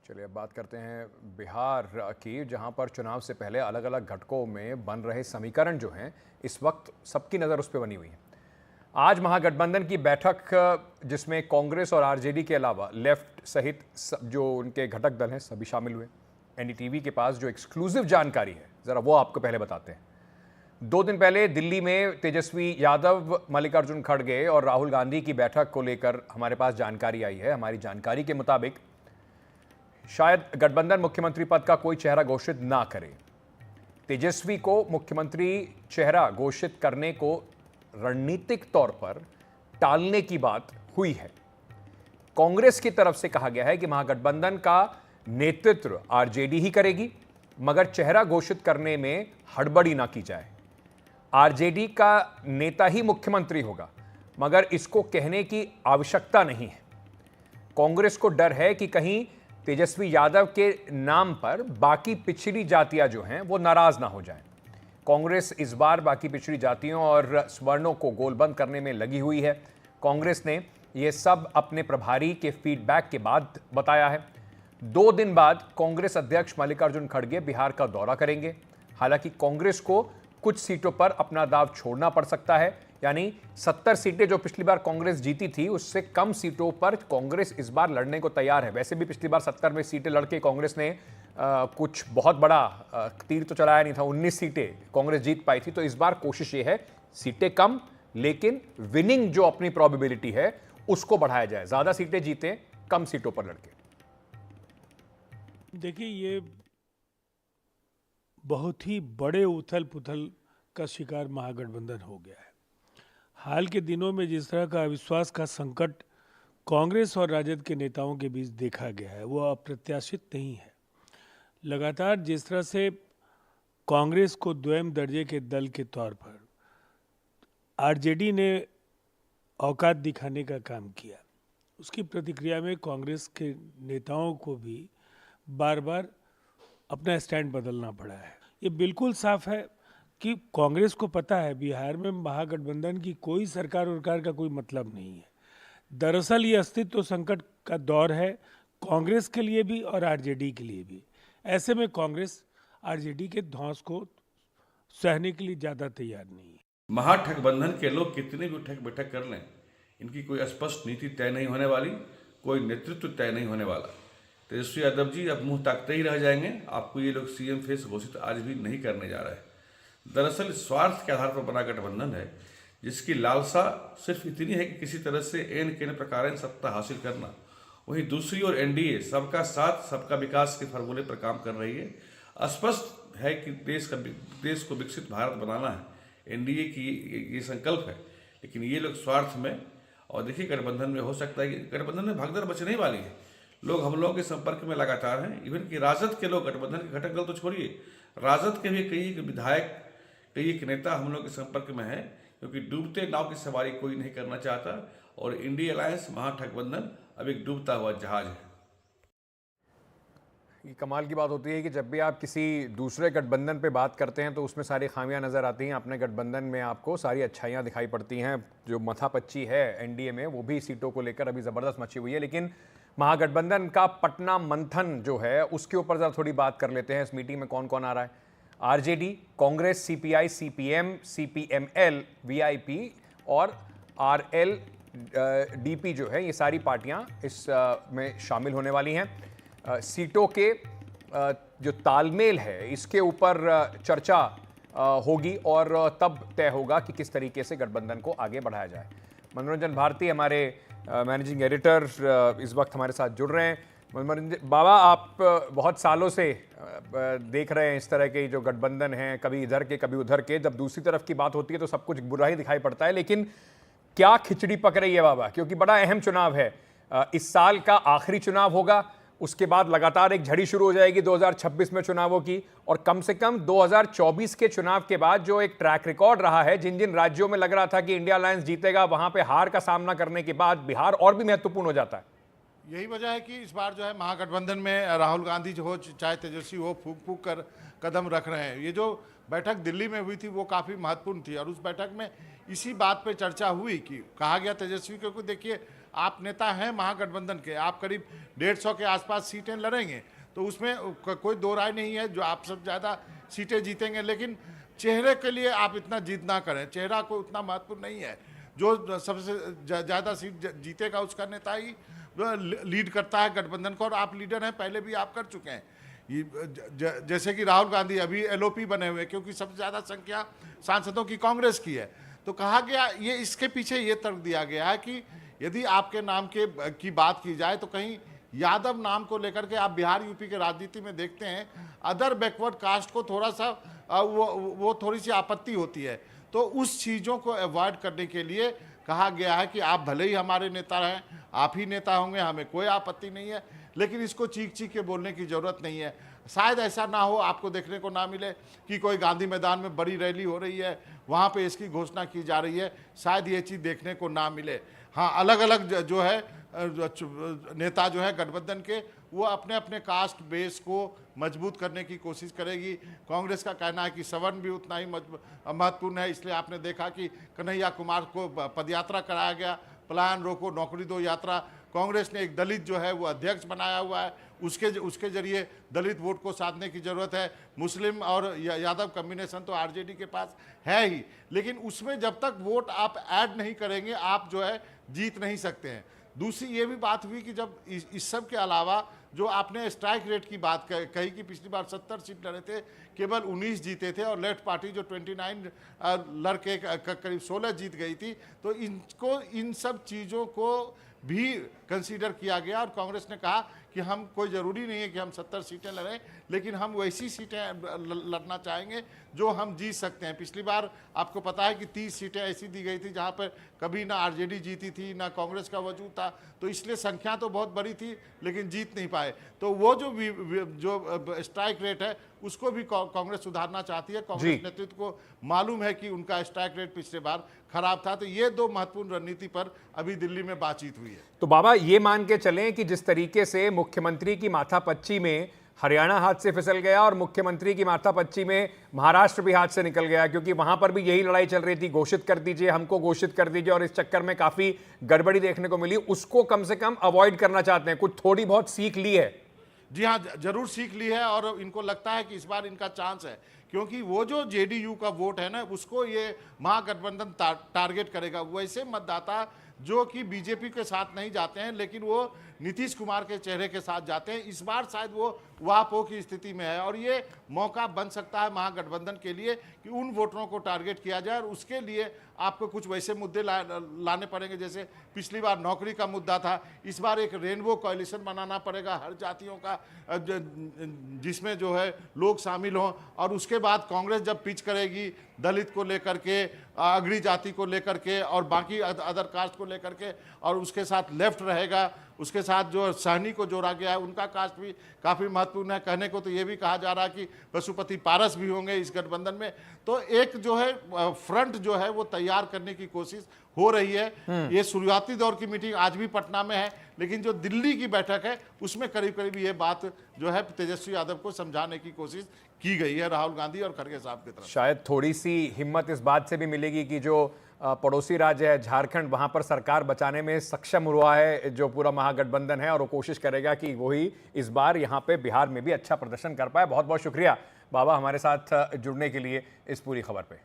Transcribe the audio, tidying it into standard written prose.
चलिए अब बात करते हैं बिहार की, जहां पर चुनाव से पहले अलग अलग घटकों में बन रहे समीकरण जो हैं इस वक्त सबकी नज़र उस पर बनी हुई है। आज महागठबंधन की बैठक, जिसमें कांग्रेस और आरजेडी के अलावा लेफ्ट सहित जो उनके घटक दल हैं सभी शामिल हुए। एनडीटीवी के पास जो एक्सक्लूसिव जानकारी है ज़रा वो आपको पहले बताते हैं। 2 दिन पहले दिल्ली में तेजस्वी यादव, मल्लिकार्जुन खड़गे और राहुल गांधी की बैठक को लेकर हमारे पास जानकारी आई है। हमारी जानकारी के मुताबिक शायद गठबंधन मुख्यमंत्री पद का कोई चेहरा घोषित ना करे। तेजस्वी को मुख्यमंत्री चेहरा घोषित करने को रणनीतिक तौर पर टालने की बात हुई है। कांग्रेस की तरफ से कहा गया है कि महागठबंधन का नेतृत्व आरजेडी ही करेगी, मगर चेहरा घोषित करने में हड़बड़ी ना की जाए। आरजेडी का नेता ही मुख्यमंत्री होगा, मगर इसको कहने की आवश्यकता नहीं है। कांग्रेस को डर है कि कहीं तेजस्वी यादव के नाम पर बाकी पिछड़ी जातियां जो हैं वो नाराज ना हो जाएं। कांग्रेस इस बार बाकी पिछड़ी जातियों और सवर्णों को गोलबंद करने में लगी हुई है। कांग्रेस ने यह सब अपने प्रभारी के फीडबैक के बाद बताया है। 2 दिन बाद कांग्रेस अध्यक्ष मल्लिकार्जुन खड़गे बिहार का दौरा करेंगे। हालांकि कांग्रेस को कुछ सीटों पर अपना दाव छोड़ना पड़ सकता है, यानी 70 सीटें जो पिछली बार कांग्रेस जीती थी उससे कम सीटों पर कांग्रेस इस बार लड़ने को तैयार है। वैसे भी पिछली बार 70 में सीटें लड़के कांग्रेस ने कुछ बहुत बड़ा तीर तो चलाया नहीं था, 19 सीटें कांग्रेस जीत पाई थी। तो इस बार कोशिश ये है सीटें कम लेकिन विनिंग जो अपनी प्रोबेबिलिटी है उसको बढ़ाया जाए, ज्यादा सीटें जीतें कम सीटों पर लड़के। देखिए, ये बहुत ही बड़े उथल पुथल का शिकार महागठबंधन हो गया है। हाल के दिनों में जिस तरह का अविश्वास का संकट कांग्रेस और राजद के नेताओं के बीच देखा गया है वो अप्रत्याशित नहीं है। लगातार जिस तरह से कांग्रेस को द्वैम दर्जे के दल के तौर पर आरजेडी ने औकात दिखाने का काम किया, उसकी प्रतिक्रिया में कांग्रेस के नेताओं को भी बार बार अपना स्टैंड बदलना पड़ा है। ये बिल्कुल साफ है कि कांग्रेस को पता है बिहार में महागठबंधन की कोई सरकार उरकार का कोई मतलब नहीं है। दरअसल ये अस्तित्व संकट का दौर है कांग्रेस के लिए भी और आरजेडी के लिए भी। ऐसे में कांग्रेस आरजेडी के धौंस को सहने के लिए ज़्यादा तैयार नहीं है। महागठबंधन के लोग कितने भी उठक बैठक कर लें, इनकी कोई स्पष्ट नीति तय नहीं होने वाली, कोई नेतृत्व तय नहीं होने वाला। तेजस्वी यादव जी अब मुंह ताकते ही रह जाएंगे। आपको ये लोग सीएम फेस घोषित आज भी नहीं करने जा रहे हैं। दरअसल स्वार्थ के आधार पर बना गठबंधन है, जिसकी लालसा सिर्फ इतनी है कि किसी तरह से एन केन प्रकार सत्ता हासिल करना। वहीं दूसरी ओर एनडीए सबका साथ सबका विकास के फॉर्मूले पर काम कर रही है। स्पष्ट है कि देश को विकसित भारत बनाना है, एनडीए की ये संकल्प है। लेकिन ये लोग स्वार्थ में, और देखिए गठबंधन में हो सकता है कि गठबंधन में भगदड़ बचने ही वाली है। लोग हम लोगों के संपर्क में लगातार हैं। इवन कि राजद के लोग, गठबंधन के घटक दल तो छोड़िए, राजद के भी कई विधायक, कई एक नेता हम लोग के संपर्क में है, क्योंकि डूबते नाव की सवारी कोई नहीं करना चाहता। और इंडिया अलायंस महागठबंधन अब एक डूबता हुआ जहाज है। ये कमाल की बात होती है कि जब भी आप किसी दूसरे गठबंधन पे बात करते हैं तो उसमें सारी खामियां नज़र आती हैं। अपने गठबंधन में आपको सारी अच्छाइयां दिखाई पड़ती हैं। जो मथापच्ची है एनडीए में वो भी सीटों को लेकर अभी ज़बरदस्त मची हुई है। लेकिन महागठबंधन का पटना मंथन जो है उसके ऊपर ज़रा थोड़ी बात कर लेते हैं। इस मीटिंग में कौन कौन आ रहा है? आरजेडी, कांग्रेस, सीपीआई, सीपीएम, सीपीएमएल, वीआईपी और आरएलडीपी जो है, ये सारी पार्टियां इस में शामिल होने वाली हैं। सीटों के जो तालमेल है इसके ऊपर चर्चा होगी और तब तय होगा कि किस तरीके से गठबंधन को आगे बढ़ाया जाए। मनोरंजन भारती हमारे मैनेजिंग एडिटर इस वक्त हमारे साथ जुड़ रहे हैं। मनोरंजन बाबा, आप बहुत सालों से देख रहे हैं इस तरह के जो गठबंधन हैं, कभी इधर के कभी उधर के। जब दूसरी तरफ की बात होती है तो सब कुछ बुरा ही दिखाई पड़ता है। लेकिन क्या खिचड़ी पक रही है बाबा? क्योंकि बड़ा अहम चुनाव है, इस साल का आखिरी चुनाव होगा, उसके बाद लगातार एक झड़ी शुरू हो जाएगी 2026 में चुनावों की। और कम से कम 2024 के चुनाव के बाद जो एक ट्रैक रिकॉर्ड रहा है, जिन जिन राज्यों में लग रहा था कि इंडिया अलायंस जीतेगा, वहां पे हार का सामना करने के बाद बिहार और भी महत्वपूर्ण हो जाता है। यही वजह है कि इस बार जो है महागठबंधन में राहुल गांधी जो हो चाहे तेजस्वी हो, फूक फूक कर कदम रख रहे हैं। ये जो बैठक दिल्ली में हुई थी वो काफ़ी महत्वपूर्ण थी और उस बैठक में इसी बात पे चर्चा हुई कि कहा गया तेजस्वी को, देखिए आप नेता हैं महागठबंधन के, आप करीब 150 के आसपास सीटें लड़ेंगे, तो उसमें कोई दो राय नहीं है जो आप सब ज़्यादा सीटें जीतेंगे। लेकिन चेहरे के लिए आप इतना जिद ना करें, चेहरा कोई उतना महत्वपूर्ण नहीं है। जो सबसे ज़्यादा सीट जीतेगा उसका नेता ही लीड करता है गठबंधन को, और आप लीडर हैं, पहले भी आप कर चुके हैं। जैसे कि राहुल गांधी अभी एलओपी बने हुए, क्योंकि सबसे ज़्यादा संख्या सांसदों की कांग्रेस की है। तो कहा गया, ये इसके पीछे ये तर्क दिया गया है कि यदि आपके नाम की बात की जाए तो कहीं यादव नाम को लेकर के आप बिहार यूपी के राजनीति में देखते हैं, अदर बैकवर्ड कास्ट को थोड़ा सा वो थोड़ी सी आपत्ति होती है। तो उस चीज़ों को अवॉइड करने के लिए कहा गया है कि आप भले ही हमारे नेता हैं, आप ही नेता होंगे, हमें कोई आपत्ति नहीं है, लेकिन इसको चीख चीख के बोलने की ज़रूरत नहीं है। शायद ऐसा ना हो, आपको देखने को ना मिले कि कोई गांधी मैदान में बड़ी रैली हो रही है, वहाँ पे इसकी घोषणा की जा रही है, शायद ये चीज़ देखने को ना मिले। हाँ, अलग अलग जो है नेता जो है गठबंधन के, वो अपने अपने कास्ट बेस को मजबूत करने की कोशिश करेगी। कांग्रेस का कहना है कि सवर्ण भी उतना ही महत्वपूर्ण है, इसलिए आपने देखा कि कन्हैया कुमार को पदयात्रा कराया गया, पलायन रोको नौकरी दो यात्रा। कांग्रेस ने एक दलित जो है वो अध्यक्ष बनाया हुआ है, उसके जरिए दलित वोट को साधने की ज़रूरत है। मुस्लिम और यादव कम्बिनेशन तो आरजेडी के पास है ही, लेकिन उसमें जब तक वोट आप ऐड नहीं करेंगे आप जो है जीत नहीं सकते हैं। दूसरी ये भी बात हुई कि जब इस सब के अलावा जो आपने स्ट्राइक रेट की बात कही कि पिछली बार 70 सीट लड़े थे, केवल 19 जीते थे, और लेफ्ट पार्टी जो 29 लड़के करीब 16 जीत गई थी। तो इन सब चीज़ों को भी कंसीडर किया गया, और कांग्रेस ने कहा कि हम कोई ज़रूरी नहीं है कि हम 70 सीटें लड़ें, लेकिन हम वैसी सीटें लड़ना चाहेंगे जो हम जीत सकते हैं। पिछली बार आपको पता है कि 30 सीटें ऐसी दी गई थी जहां पर कभी ना आरजेडी जीती थी, ना कांग्रेस का वजूद था, तो इसलिए संख्या तो बहुत बड़ी थी लेकिन जीत नहीं पाए। तो वो जो स्ट्राइक रेट है उसको भी कांग्रेस सुधारना चाहती है। कांग्रेस नेतृत्व को मालूम है कि उनका स्ट्राइक रेट पिछले बार खराब था। तो ये दो महत्वपूर्ण रणनीति पर अभी दिल्ली में बातचीत हुई है। तो बाबा, ये मान के चलें कि जिस तरीके से मुख्यमंत्री की माथापच्ची में हरियाणा हाथ से फिसल गया और मुख्यमंत्री की माथापच्ची में महाराष्ट्र भी हाथ से निकल गया, क्योंकि वहां पर भी यही लड़ाई चल रही थी, घोषित कर दीजिए, हमको घोषित कर दीजिए, और इस चक्कर में काफी गड़बड़ी देखने को मिली। उसको कम से कम अवॉइड करना चाहते हैं, कुछ थोड़ी बहुत सीख ली है। जी हाँ, जरूर सीख ली है, और इनको लगता है कि इस बार इनका चांस है, क्योंकि वो जो जेडीयू का वोट है ना, उसको ये महागठबंधन टारगेट करेगा। वैसे मतदाता जो कि बीजेपी के साथ नहीं जाते हैं, लेकिन वो नीतीश कुमार के चेहरे के साथ जाते हैं, इस बार शायद वो वापो की स्थिति में है, और ये मौका बन सकता है महागठबंधन के लिए कि उन वोटरों को टारगेट किया जाए। और उसके लिए आपको कुछ वैसे मुद्दे लाने पड़ेंगे, जैसे पिछली बार नौकरी का मुद्दा था, इस बार एक रेनबो कोalition बनाना पड़ेगा हर जातियों का, जिसमें जो है लोग शामिल हों। और उसके बाद कांग्रेस जब पिच करेगी दलित को लेकर के, अगड़ी जाति को लेकर के, और बाकी अदर कास्ट को लेकर के, और उसके साथ लेफ्ट रहेगा, उसके साथ जो सहनी को जोड़ा गया है उनका कास्ट भी काफ़ी महत्वपूर्ण है। कहने को तो ये भी कहा जा रहा है कि पशुपति पारस भी होंगे इस गठबंधन में। तो एक जो है फ्रंट जो है वो तैयार करने की कोशिश हो रही है। ये शुरुआती दौर की मीटिंग आज भी पटना में है, लेकिन जो दिल्ली की बैठक है उसमें करीब करीब ये बात जो है तेजस्वी यादव को समझाने की कोशिश की गई है राहुल गांधी और खड़गे साहब की तरफ। शायद थोड़ी सी हिम्मत इस बात से भी मिलेगी कि जो पड़ोसी राज्य है झारखंड, वहां पर सरकार बचाने में सक्षम हुआ है जो पूरा महागठबंधन है, और वो कोशिश करेगा कि वही इस बार यहाँ पे बिहार में भी अच्छा प्रदर्शन कर पाए। बहुत बहुत शुक्रिया बाबा हमारे साथ जुड़ने के लिए इस पूरी खबर पे।